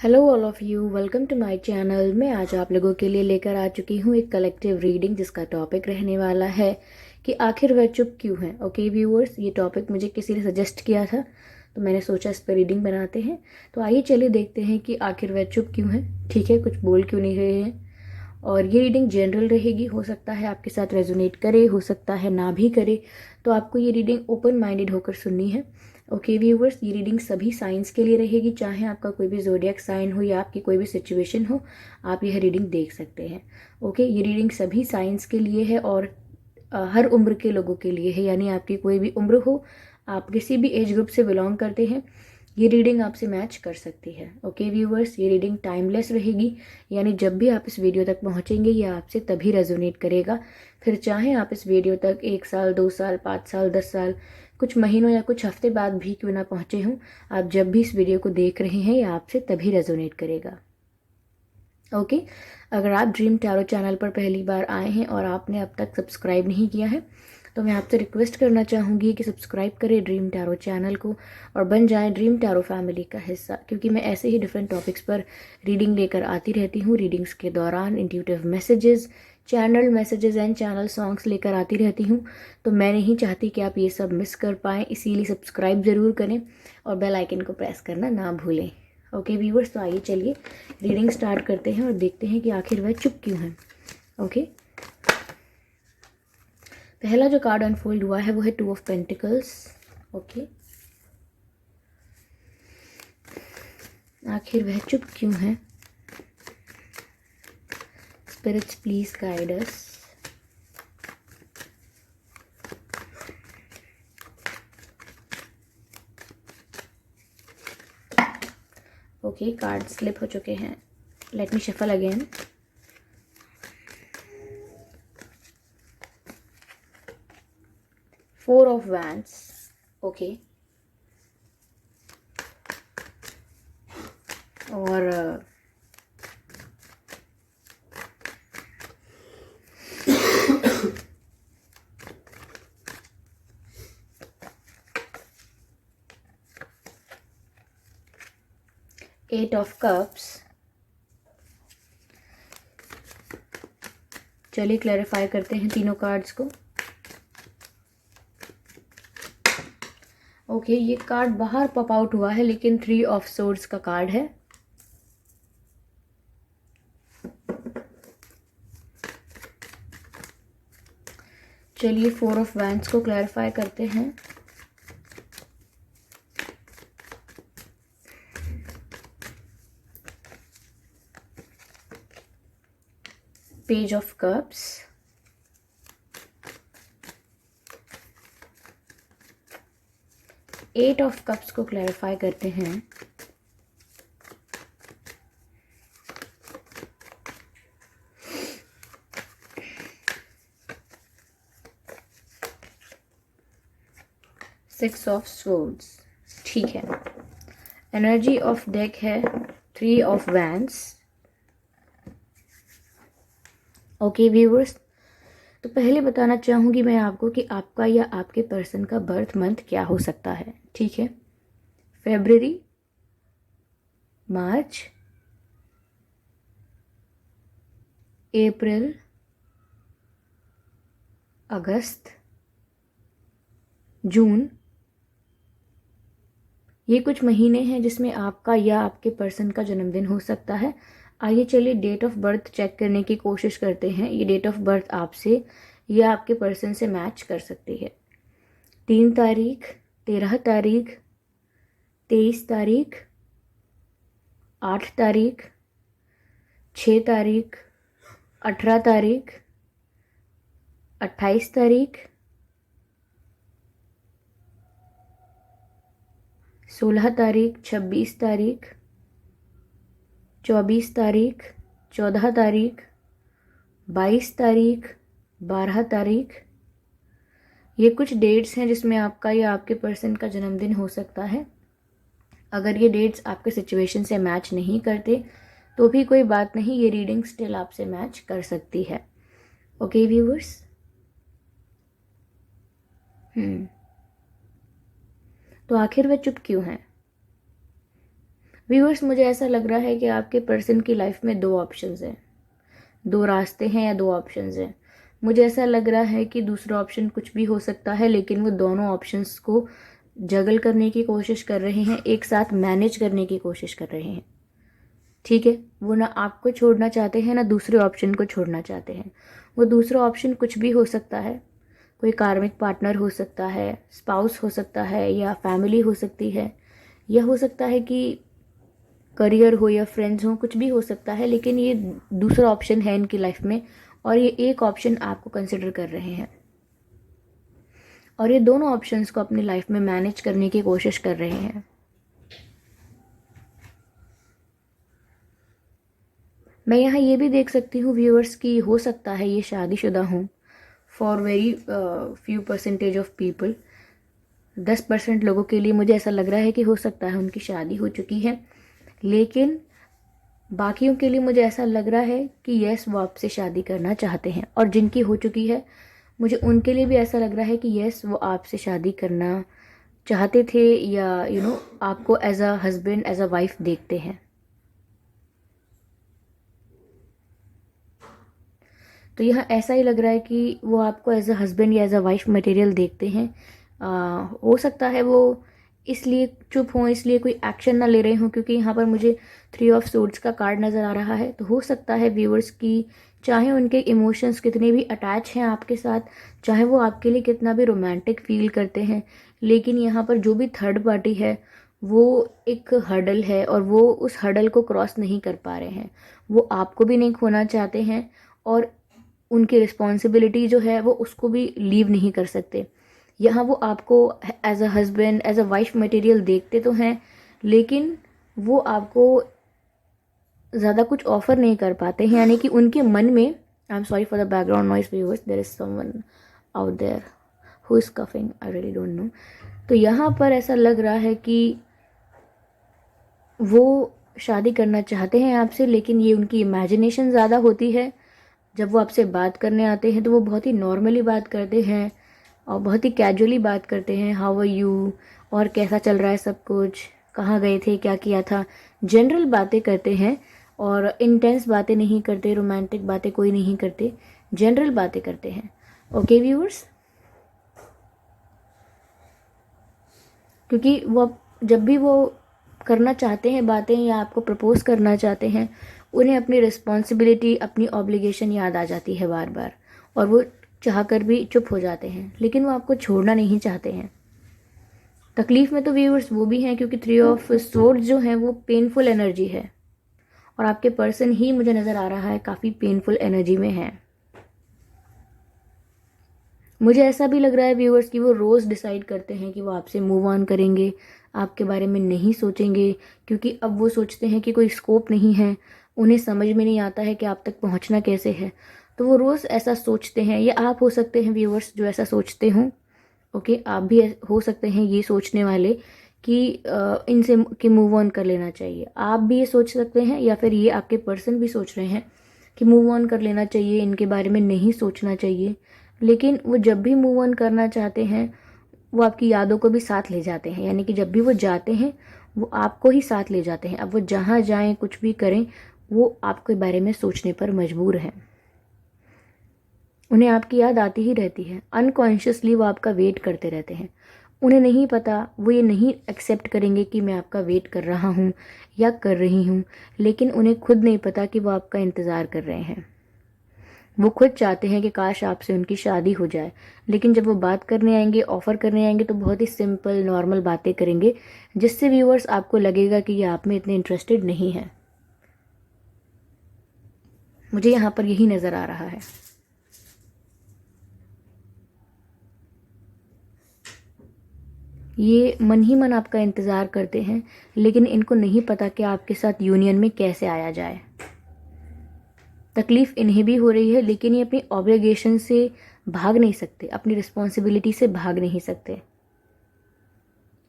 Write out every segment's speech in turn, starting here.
Hello all of you, welcome to my channel. मैं आज आप लोगों के लिए लेकर आ चुकी हूँ एक कलेक्टिव रीडिंग जिसका टॉपिक रहने वाला है कि आखिर वह चुप क्यों है। ओके व्यूअर्स, ये टॉपिक मुझे किसी ने सजेस्ट किया था तो मैंने सोचा इस पर रीडिंग बनाते हैं। तो आइए चलिए देखते हैं कि आखिर वह चुप क्यों है। ठीक है, कुछ बोल क्यों नहीं रहे हैं। और ये रीडिंग जनरल रहेगी, हो सकता है आपके साथ रेजोनेट करे, हो सकता है ना भी करे। तो आपको ये रीडिंग ओपन माइंडेड होकर सुननी है। ओके व्यूवर्स, ये रीडिंग सभी साइंस के लिए रहेगी, चाहे आपका कोई भी ज़ोडिएक साइन हो या आपकी कोई भी सिचुएशन हो, आप यह रीडिंग देख सकते हैं। ओके, ये रीडिंग सभी साइंस के लिए है और हर उम्र के लोगों के लिए है, यानी आपकी कोई भी उम्र हो, आप किसी भी एज ग्रुप से बिलोंग करते हैं, ये रीडिंग आपसे मैच कर सकती है। ओके व्यूवर्स, ये रीडिंग टाइमलेस रहेगी, यानी जब भी आप इस वीडियो तक पहुंचेंगे ये आपसे तभी रेजोनेट करेगा। फिर चाहे आप इस वीडियो तक 1 साल, 2 साल, 5 साल, 10 साल, कुछ महीनों या कुछ हफ्ते बाद भी क्यों ना पहुंचे हों, आप जब भी इस वीडियो को देख रहे हैं ये आपसे तभी रेजोनेट करेगा। ओके, अगर आप ड्रीम टैरो चैनल पर पहली बार आए हैं और आपने अब तक सब्सक्राइब नहीं किया है तो मैं आपसे रिक्वेस्ट करना चाहूँगी कि सब्सक्राइब करें ड्रीम टैरो चैनल को और बन जाएं ड्रीम टैरो फैमिली का हिस्सा, क्योंकि मैं ऐसे ही डिफरेंट टॉपिक्स पर रीडिंग लेकर आती रहती हूँ। रीडिंग्स के दौरान intuitive messages, channel messages and channel songs लेकर आती रहती हूँ। तो मैं नहीं चाहती कि आप ये सब मिस कर पाएँ, इसीलिए सब्सक्राइब ज़रूर करें और बेल आइकन को प्रेस करना ना भूलें। ओके व्यूवर्स, तो आइए चलिए रीडिंग स्टार्ट करते हैं और देखते हैं कि आखिर वह चुप क्यों है। ओके, पहला जो कार्ड अनफोल्ड हुआ है वो है 2 ऑफ पेंटिकल्स। ओके, आखिर वह चुप क्यों है। Spirits please guide us. Okay, card slip हो चुके हैं। Let me shuffle again. Four of wands. Okay, और 8 ऑफ कप्स। चलिए क्लैरिफाई करते हैं तीनों कार्ड्स को। ओके, ये कार्ड बाहर पॉप आउट हुआ है लेकिन 3 ऑफ सोर्ड्स का कार्ड है। चलिए 4 ऑफ वैंड्स को क्लैरिफाई करते हैं। Page of cups, 8 of cups को क्लैरिफाई करते हैं। Six of swords. ठीक है, एनर्जी ऑफ डेक है 3 ऑफ वैंड्स। ओके व्यूवर्स, तो पहले बताना चाहूँगी मैं आपको कि आपका या आपके पर्सन का बर्थ मंथ क्या हो सकता है। ठीक है, फरवरी, मार्च, अप्रैल, अगस्त, जून, ये कुछ महीने हैं जिसमें आपका या आपके पर्सन का जन्मदिन हो सकता है। आइए चलिए डेट ऑफ बर्थ चेक करने की कोशिश करते हैं। ये डेट ऑफ बर्थ आपसे या आपके पर्सन से मैच कर सकती है। 3 तारीख, 13 तारीख, 23 तारीख, 8 तारीख, 6 तारीख, 18 तारीख, 28 तारीख, 16 तारीख, 26 तारीख, 24 तारीख, 14 तारीख, 22 तारीख, 12 तारीख। ये कुछ डेट्स हैं जिसमें आपका या आपके पर्सन का जन्मदिन हो सकता है। अगर ये डेट्स आपके सिचुएशन से मैच नहीं करते तो भी कोई बात नहीं, ये रीडिंग स्टिल आपसे मैच कर सकती है। ओके व्यूवर्स, तो आखिर वह चुप क्यों है। व्यूअर्स, मुझे ऐसा लग रहा है कि आपके पर्सन की लाइफ में दो ऑप्शंस हैं, दो रास्ते हैं या दो ऑप्शंस हैं। मुझे ऐसा लग रहा है कि दूसरा ऑप्शन कुछ भी हो सकता है, लेकिन वो दोनों ऑप्शंस को जगल करने की कोशिश कर रहे हैं, एक साथ मैनेज करने की कोशिश कर रहे हैं। ठीक है, वो ना आपको छोड़ना चाहते हैं ना दूसरे ऑप्शन को छोड़ना चाहते हैं। वो दूसरा ऑप्शन कुछ भी हो सकता है, कोई कार्मिक पार्टनर हो सकता है, स्पाउस हो सकता है, या फैमिली हो सकती है, या हो सकता है कि करियर हो या फ्रेंड्स हो, कुछ भी हो सकता है। लेकिन ये दूसरा ऑप्शन है इनकी लाइफ में, और ये एक ऑप्शन आपको कंसिडर कर रहे हैं, और ये दोनों ऑप्शंस को अपनी लाइफ में मैनेज करने की कोशिश कर रहे हैं। मैं यहाँ ये भी देख सकती हूँ व्यूअर्स की हो सकता है ये शादीशुदा हूँ, for very few percentage of people, 10% लोगों के लिए मुझे ऐसा लग रहा है कि हो सकता है उनकी शादी हो चुकी है। लेकिन बाकियों के लिए मुझे ऐसा लग रहा है कि यस, वो आपसे शादी करना चाहते हैं, और जिनकी हो चुकी है मुझे उनके लिए भी ऐसा लग रहा है कि यस, वो आपसे शादी करना चाहते थे, या आपको as a husband, as a wife देखते हैं। तो यह ऐसा ही लग रहा है कि वो आपको एज अ हस्बैंड या एज अ वाइफ मटेरियल देखते हैं। हो सकता है वो इसलिए चुप हों, इसलिए कोई एक्शन ना ले रहे हों, क्योंकि यहाँ पर मुझे 3 ऑफ सोर्ड्स का कार्ड नज़र आ रहा है। तो हो सकता है व्यूअर्स की चाहे उनके इमोशंस कितने भी अटैच हैं आपके साथ, चाहे वो आपके लिए कितना भी रोमांटिक फील करते हैं, लेकिन यहाँ पर जो भी थर्ड पार्टी है वो एक हर्डल है, और वो उस हर्डल को क्रॉस नहीं कर पा रहे हैं। वो आपको भी नहीं खोना चाहते हैं, और उनकी रिस्पॉन्सिबिलिटी जो है वो उसको भी लीव नहीं कर सकते। यहाँ वो आपको as a husband, as a wife material देखते तो हैं, लेकिन वो आपको ज़्यादा कुछ ऑफर नहीं कर पाते हैं। यानी कि उनके मन में, I am sorry for the background noise viewers, there is someone out there who is coughing, I really don't know. तो यहाँ पर ऐसा लग रहा है कि वो शादी करना चाहते हैं आपसे, लेकिन ये उनकी इमेजिनेशन ज़्यादा होती है। जब वो आपसे बात करने आते हैं तो वो बहुत ही नॉर्मली बात करते हैं, और बहुत ही कैजुअली बात करते हैं, हाउ आर यू, और कैसा चल रहा है सब कुछ, कहाँ गए थे, क्या किया था, जनरल बातें करते हैं, और इंटेंस बातें नहीं करते, रोमांटिक बातें कोई नहीं करते, जनरल बातें करते हैं। ओके व्यूअर्स, क्योंकि वो जब भी वो करना चाहते हैं बातें या आपको प्रपोज करना चाहते हैं, उन्हें अपनी रिस्पॉन्सिबिलिटी, अपनी ऑब्लिगेशन याद आ जाती है बार बार, और वो चाहकर भी चुप हो जाते हैं, लेकिन वो आपको छोड़ना नहीं चाहते हैं। तकलीफ में तो व्यूअर्स वो भी हैं, क्योंकि 3 ऑफ सोर्ड्स जो हैं वो पेनफुल एनर्जी है, और आपके पर्सन ही मुझे नज़र आ रहा है काफ़ी पेनफुल एनर्जी में है। मुझे ऐसा भी लग रहा है व्यूअर्स कि वो रोज़ डिसाइड करते हैं कि वो आपसे मूव ऑन करेंगे, आपके बारे में नहीं सोचेंगे, क्योंकि अब वो सोचते हैं कि कोई स्कोप नहीं है, उन्हें समझ में नहीं आता है कि आप तक पहुंचना कैसे है। तो वो रोज़ ऐसा सोचते हैं, या आप हो सकते हैं व्यूअर्स जो ऐसा सोचते हों। ओके, आप भी हो सकते हैं ये सोचने वाले कि इनसे कि मूव ऑन कर लेना चाहिए। आप भी ये सोच सकते हैं, या फिर ये आपके पर्सन भी सोच रहे हैं कि मूव ऑन कर लेना चाहिए, इनके बारे में नहीं सोचना चाहिए। लेकिन वो जब भी मूव ऑन करना चाहते हैं, वो आपकी यादों को भी साथ ले जाते हैं। यानी कि जब भी वो जाते हैं, वो आपको ही साथ ले जाते हैं। अब वो जहाँ जाएं, कुछ भी करें, वो आपके बारे में सोचने पर मजबूर हैं। उन्हें आपकी याद आती ही रहती है, अनकॉन्शियसली वो आपका वेट करते रहते हैं। उन्हें नहीं पता, वो ये नहीं एक्सेप्ट करेंगे कि मैं आपका वेट कर रहा हूँ या कर रही हूँ, लेकिन उन्हें खुद नहीं पता कि वो आपका इंतज़ार कर रहे हैं। वो खुद चाहते हैं कि काश आपसे उनकी शादी हो जाए, लेकिन जब वो बात करने आएंगे, ऑफ़र करने आएंगे, तो बहुत ही सिंपल नॉर्मल बातें करेंगे, जिससे व्यूअर्स आपको लगेगा कि ये आप में इतने इंटरेस्टेड नहीं है। मुझे यहाँ पर यही नज़र आ रहा है। ये मन ही मन आपका इंतज़ार करते हैं, लेकिन इनको नहीं पता कि आपके साथ यूनियन में कैसे आया जाए। तकलीफ़ इन्हें भी हो रही है, लेकिन ये अपनी ऑब्लिगेशन से भाग नहीं सकते, अपनी रिस्पॉन्सिबिलिटी से भाग नहीं सकते,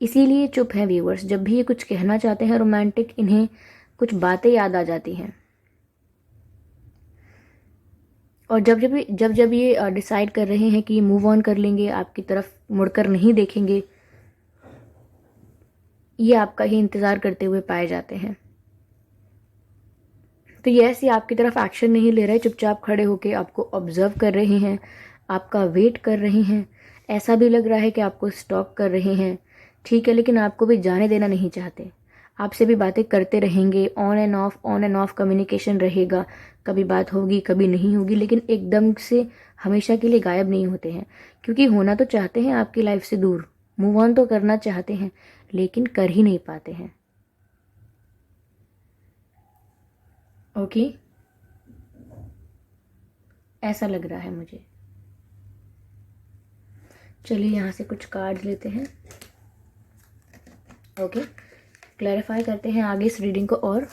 इसीलिए चुप हैं व्यूअर्स। जब भी ये कुछ कहना चाहते हैं रोमांटिक, इन्हें कुछ बातें याद आ जाती हैं, और जब ये डिसाइड कर रहे हैं कि मूव ऑन कर लेंगे, आपकी तरफ मुड़कर नहीं देखेंगे, ये आपका ही इंतज़ार करते हुए पाए जाते हैं। तो यस, ये आपकी तरफ एक्शन नहीं ले रहे, चुपचाप खड़े होके आपको ऑब्जर्व कर रहे हैं, आपका वेट कर रहे हैं। ऐसा भी लग रहा है कि आपको स्टॉक कर रहे हैं, ठीक है, लेकिन आपको भी जाने देना नहीं चाहते। आपसे भी बातें करते रहेंगे, ऑन एंड ऑफ कम्युनिकेशन रहेगा। कभी बात होगी, कभी नहीं होगी, लेकिन एकदम से हमेशा के लिए गायब नहीं होते हैं। क्योंकि होना तो चाहते हैं आपकी लाइफ से दूर, मूव ऑन तो करना चाहते हैं, लेकिन कर ही नहीं पाते हैं। ओके, ऐसा लग रहा है मुझे। चलिए यहाँ से कुछ कार्ड्स लेते हैं। ओके, क्लैरिफाई करते हैं आगे इस रीडिंग को और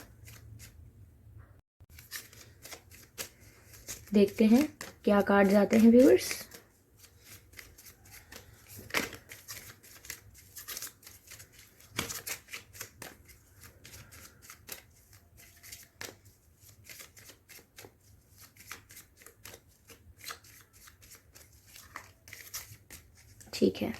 देखते हैं क्या कार्ड्स आते हैं व्यूअर्स। ठीक है,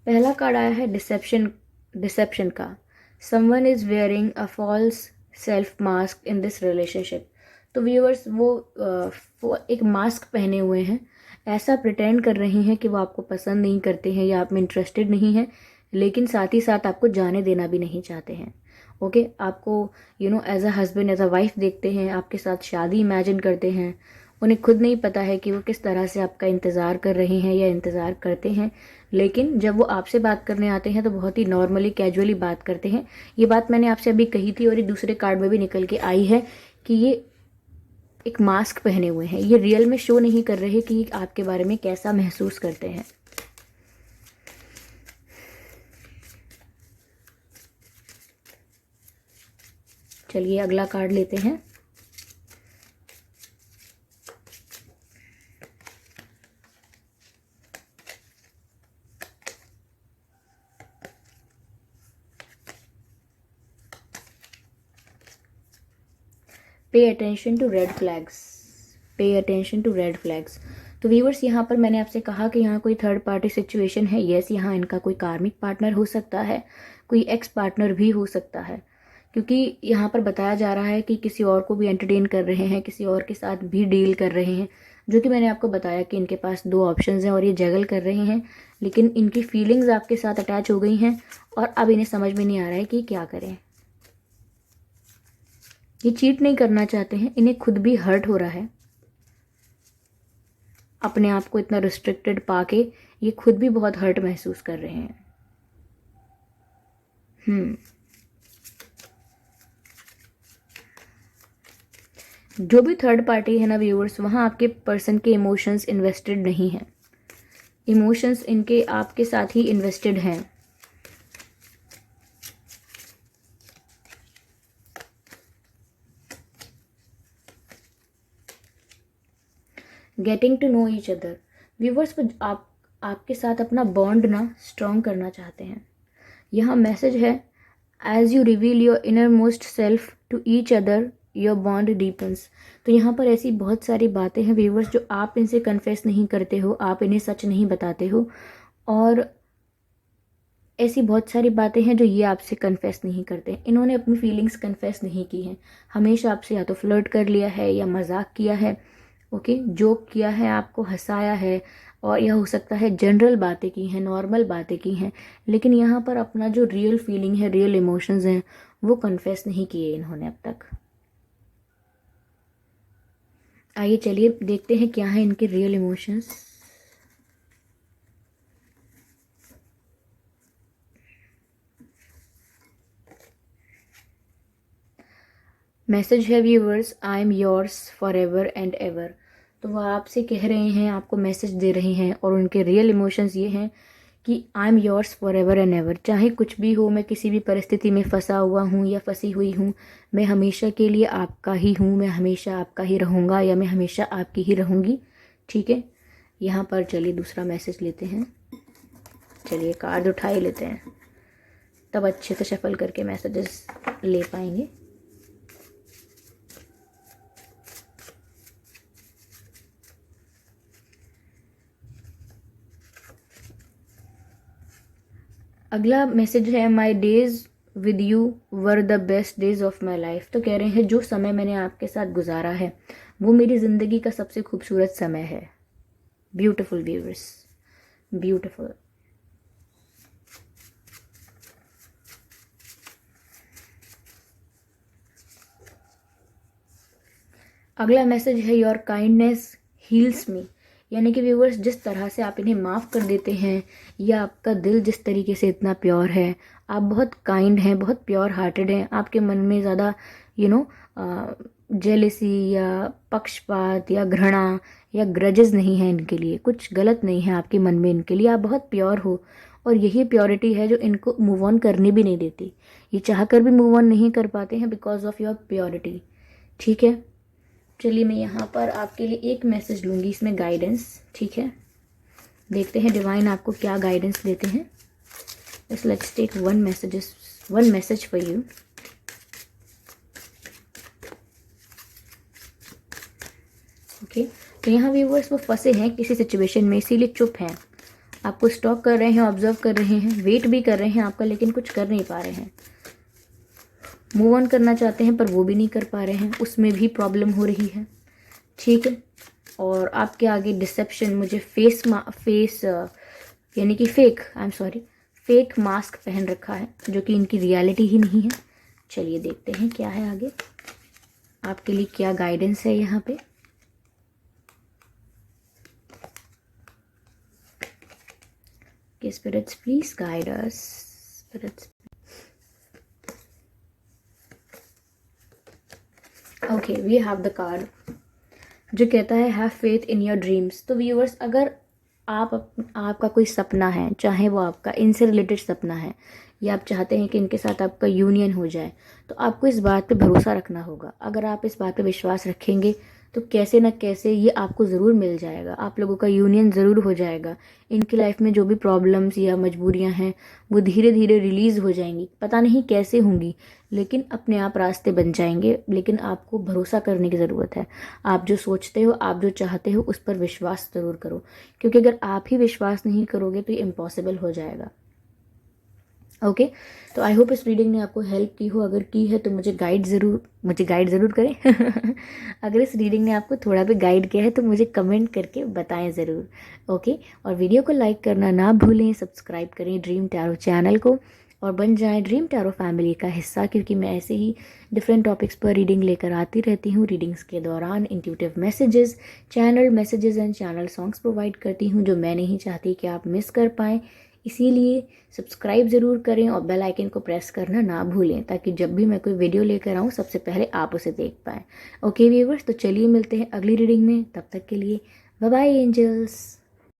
पहला कार्ड आया है डिसेप्शन का। Someone is wearing a false self mask in this relationship. तो व्यूअर्स वो एक मास्क पहने हुए हैं, ऐसा प्रिटेंड कर रही हैं कि वो आपको पसंद नहीं करते हैं या आप में इंटरेस्टेड नहीं है, लेकिन साथ ही साथ आपको जाने देना भी नहीं चाहते हैं। ओके, आपको as a husband as a wife देखते हैं, आपके साथ शादी इमेजिन करते हैं। उन्हें खुद नहीं पता है कि वो किस तरह से आपका इंतज़ार कर रहे हैं या इंतज़ार करते हैं, लेकिन जब वो आपसे बात करने आते हैं तो बहुत ही नॉर्मली कैजुअली बात करते हैं। ये बात मैंने आपसे अभी कही थी और ये दूसरे कार्ड में भी निकल के आई है कि ये एक मास्क पहने हुए हैं, ये रियल में शो नहीं कर रहे कि आपके बारे में कैसा महसूस करते हैं। चलिए अगला कार्ड लेते हैं। Pay attention to red flags, pay attention to red flags. तो व्यूअर्स, यहाँ पर मैंने आपसे कहा कि यहाँ कोई थर्ड पार्टी सिचुएशन है। यस, यहाँ इनका कोई कार्मिक पार्टनर हो सकता है, कोई एक्स पार्टनर भी हो सकता है, क्योंकि यहाँ पर बताया जा रहा है कि किसी और को भी एंटरटेन कर रहे हैं, किसी और के साथ भी डील कर रहे हैं। जो कि मैंने आपको बताया कि इनके पास दो ऑप्शंस हैं और ये जगल कर रहे हैं, लेकिन इनकी फीलिंग्स आपके साथ अटैच हो गई हैं और अब इन्हें समझ में नहीं आ रहा है कि क्या करें। ये चीट नहीं करना चाहते हैं, इन्हें खुद भी हर्ट हो रहा है अपने आप को इतना रिस्ट्रिक्टेड पाके। ये खुद भी बहुत हर्ट महसूस कर रहे हैं। जो भी थर्ड पार्टी है ना व्यूअर्स, वहाँ आपके पर्सन के इमोशंस इन्वेस्टेड नहीं हैं, इमोशंस इनके आपके साथ ही इन्वेस्टेड हैं। Getting to know each other. Viewers, आप आपके साथ अपना बॉन्ड ना स्ट्रॉन्ग करना चाहते हैं। यहाँ मैसेज है, as you reveal your innermost self to each other your bond deepens. तो यहाँ पर ऐसी बहुत सारी बातें हैं व्यूवर्स जो आप इनसे कन्फेस नहीं करते हो, आप इन्हें सच नहीं बताते हो, और ऐसी बहुत सारी बातें हैं जो ये आपसे कन्फेस नहीं करते। इन्होंने अपनी फीलिंग्स कन्फेस नहीं की हैं, हमेशा आपसे या तो फ्लर्ट कर लिया है या मजाक किया है, ओके, जोक किया है, आपको हंसाया है, और यह हो सकता है जनरल बातें की हैं, नॉर्मल बातें की हैं, लेकिन यहाँ पर अपना जो रियल फीलिंग है, रियल इमोशंस हैं, वो कन्फेस नहीं किए इन्होंने अब तक। आइए चलिए देखते हैं क्या है इनके रियल इमोशंस। मैसेज है viewers, I am yours for ever and ever. तो वह आपसे कह रहे हैं, आपको मैसेज दे रहे हैं, और उनके रियल इमोशंस ये हैं कि I am yours for ever and ever. चाहे कुछ भी हो, मैं किसी भी परिस्थिति में फंसा हुआ हूँ या फंसी हुई हूँ, मैं हमेशा के लिए आपका ही हूँ, मैं हमेशा आपका ही रहूँगा या मैं हमेशा आपकी ही रहूँगी। ठीक है, यहाँ पर चलिए दूसरा मैसेज लेते हैं। चलिए कार्ड उठा ही लेते हैं, तब अच्छे से शफल करके मैसेजेस ले पाएंगे। अगला मैसेज है my days with you were the best days of my life. तो कह रहे हैं जो समय मैंने आपके साथ गुजारा है वो मेरी ज़िंदगी का सबसे खूबसूरत समय है। Beautiful viewers, beautiful. अगला मैसेज है योर काइंडनेस हील्स मी। यानी कि व्यूअर्स, जिस तरह से आप इन्हें माफ़ कर देते हैं या आपका दिल जिस तरीके से इतना प्योर है, आप बहुत काइंड हैं, बहुत प्योर हार्टेड हैं, आपके मन में ज़्यादा जेलेसी या पक्षपात या घृणा या ग्रजेस नहीं है इनके लिए, कुछ गलत नहीं है आपके मन में इनके लिए, आप बहुत प्योर हो। और यही प्योरिटी है जो इनको मूव ऑन करने भी नहीं देती। ये चाह कर भी मूव ऑन नहीं कर पाते हैं बिकॉज ऑफ योर प्योरिटी। ठीक है, चलिए मैं यहाँ पर आपके लिए एक मैसेज लूँगी, इसमें गाइडेंस। ठीक है, देखते हैं डिवाइन आपको क्या गाइडेंस देते हैं। Let's take one message for you. Okay, तो यहाँ व्यूअर्स वो फंसे हैं किसी सिचुएशन में, इसीलिए चुप हैं, आपको स्टॉक कर रहे हैं, ऑब्जर्व कर रहे हैं, वेट भी कर रहे हैं आपका, लेकिन कुछ कर नहीं पा रहे हैं। मूव ऑन करना चाहते हैं पर वो भी नहीं कर पा रहे हैं, उसमें भी प्रॉब्लम हो रही है। ठीक है, और आपके आगे डिसेप्शन, मुझे फेस यानी कि फेक मास्क पहन रखा है जो कि इनकी रियलिटी ही नहीं है। चलिए देखते हैं क्या है आगे, आपके लिए क्या गाइडेंस है यहाँ पे। Spirits please guide us, spirits. Okay, we have the card जो कहता है have faith in your dreams. तो व्यूअर्स, अगर आपका कोई सपना है, चाहे वो आपका इनसे रिलेटेड सपना है या आप चाहते हैं कि इनके साथ आपका यूनियन हो जाए, तो आपको इस बात पे भरोसा रखना होगा। अगर आप इस बात पे विश्वास रखेंगे तो कैसे न कैसे ये आपको ज़रूर मिल जाएगा, आप लोगों का यूनियन ज़रूर हो जाएगा। इनकी लाइफ में जो भी प्रॉब्लम्स या मजबूरियां हैं वो धीरे धीरे रिलीज़ हो जाएंगी, पता नहीं कैसे होंगी, लेकिन अपने आप रास्ते बन जाएंगे। लेकिन आपको भरोसा करने की ज़रूरत है। आप जो सोचते हो, आप जो चाहते हो, उस पर विश्वास ज़रूर करो, क्योंकि अगर आप ही विश्वास नहीं करोगे तो ये इम्पॉसिबल हो जाएगा। ओके, तो आई होप इस रीडिंग ने आपको हेल्प की हो। अगर की है तो मुझे गाइड ज़रूर करें। अगर इस रीडिंग ने आपको थोड़ा भी गाइड किया है तो मुझे कमेंट करके बताएं ज़रूर। ओके, और वीडियो को लाइक करना ना भूलें, सब्सक्राइब करें ड्रीम टैरो चैनल को और बन जाएं ड्रीम टैरो फैमिली का हिस्सा, क्योंकि मैं ऐसे ही डिफरेंट टॉपिक्स पर रीडिंग लेकर आती रहती हूँ। रीडिंग्स के दौरान intuitive messages, channel messages and channel songs provide करती हूँ जो मैं नहीं चाहती कि आप मिस कर पाएँ। इसीलिए सब्सक्राइब ज़रूर करें और बेल आइकन को प्रेस करना ना भूलें, ताकि जब भी मैं कोई वीडियो लेकर आऊँ सबसे पहले आप उसे देख पाएँ। ओके व्यूअर्स, तो चलिए मिलते हैं अगली रीडिंग में, तब तक के लिए बाय बाय एंजल्स।